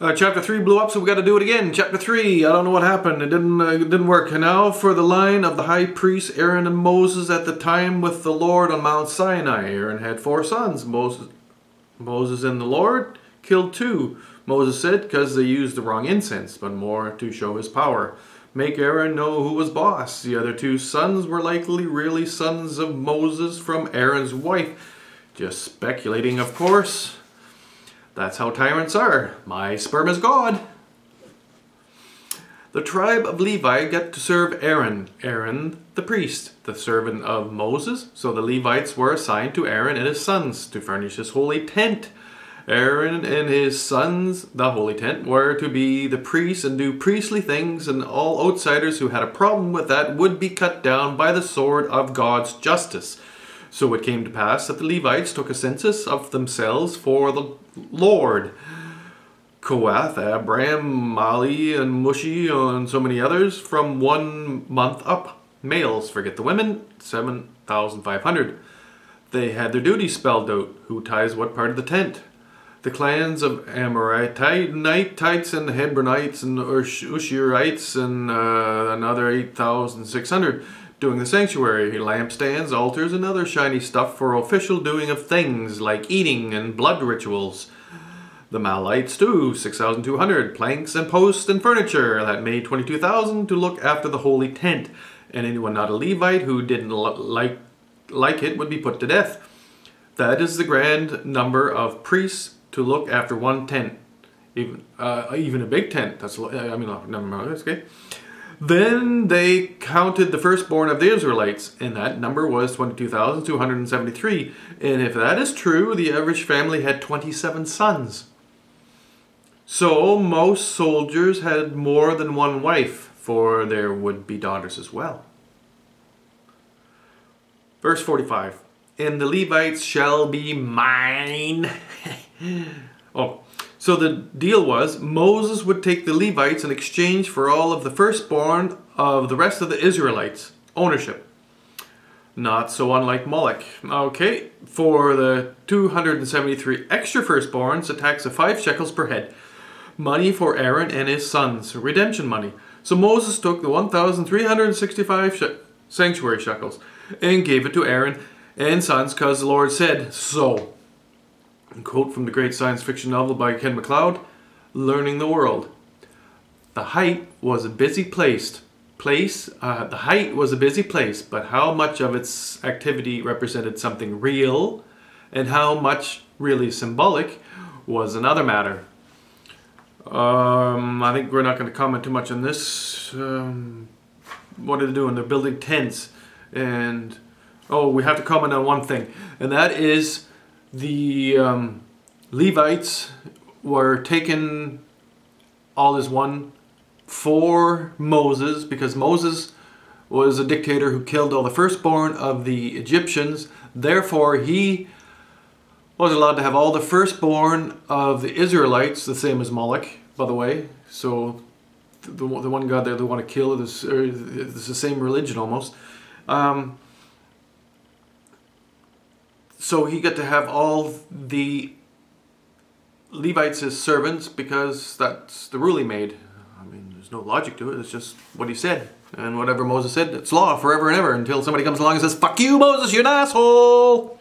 Chapter 3 blew up, so we got to do it again. Chapter 3, I don't know what happened. It didn't work. And now for the line of the high priests Aaron and Moses at the time with the Lord on Mount Sinai. Aaron had 4 sons. Moses and the Lord killed 2. Moses said, because they used the wrong incense, but more to show his power. Make Aaron know who was boss. The other 2 sons were likely really sons of Moses from Aaron's wife. Just speculating, of course. That's how tyrants are. My sperm is God. The tribe of Levi got to serve Aaron. Aaron, the priest, the servant of Moses. So the Levites were assigned to Aaron and his sons to furnish his holy tent. Aaron and his sons, the holy tent, were to be the priests and do priestly things, and all outsiders who had a problem with that would be cut down by the sword of God's justice. So it came to pass that the Levites took a census of themselves for the Lord. Kohath, Amram, Mahli and Mushi, and so many others, from 1 month up. Males, forget the women, 7,500. They had their duties spelled out. Who ties what part of the tent? The clans of Amorites and Hebronites and Ushirites and another 8,600 doing the sanctuary, lampstands, altars, and other shiny stuff for official doing of things like eating and blood rituals. The Mahlites too, 6,200, planks and posts and furniture. That made 22,000 to look after the holy tent. And anyone not a Levite who didn't like it would be put to death. That is the grand number of priests to look after one tent. Even a big tent. That's, I mean, never mind, that's okay. Then they counted the firstborn of the Israelites, and that number was 22,273. And if that is true, the average family had 27 sons. So most soldiers had more than one wife, for there would be daughters as well. Verse 45. And the Levites shall be mine. So the deal was, Moses would take the Levites in exchange for all of the firstborn of the rest of the Israelites. Ownership. Not so unlike Moloch. Okay, for the 273 extra firstborns, a tax of 5 shekels per head. Money for Aaron and his sons. Redemption money. So Moses took the 1,365 sanctuary shekels and gave it to Aaron and sons because the Lord said so. A quote from the great science fiction novel by Ken MacLeod, Learning the World. The height was a busy place. The height was a busy place, but how much of its activity represented something real and how much really symbolic was another matter. I think we're not going to comment too much on this. What are they doing? They're building tents. And, we have to comment on one thing. And that is the Levites were taken all as one for Moses, because Moses was a dictator who killed all the firstborn of the Egyptians. Therefore, he was allowed to have all the firstborn of the Israelites, the same as Moloch, by the way. So the one god there they want to kill is the same religion almost. So he got to have all the Levites as servants because that's the rule he made. I mean, there's no logic to it. It's just what he said. And whatever Moses said, it's law forever and ever until somebody comes along and says, "Fuck you, Moses, you're an asshole!"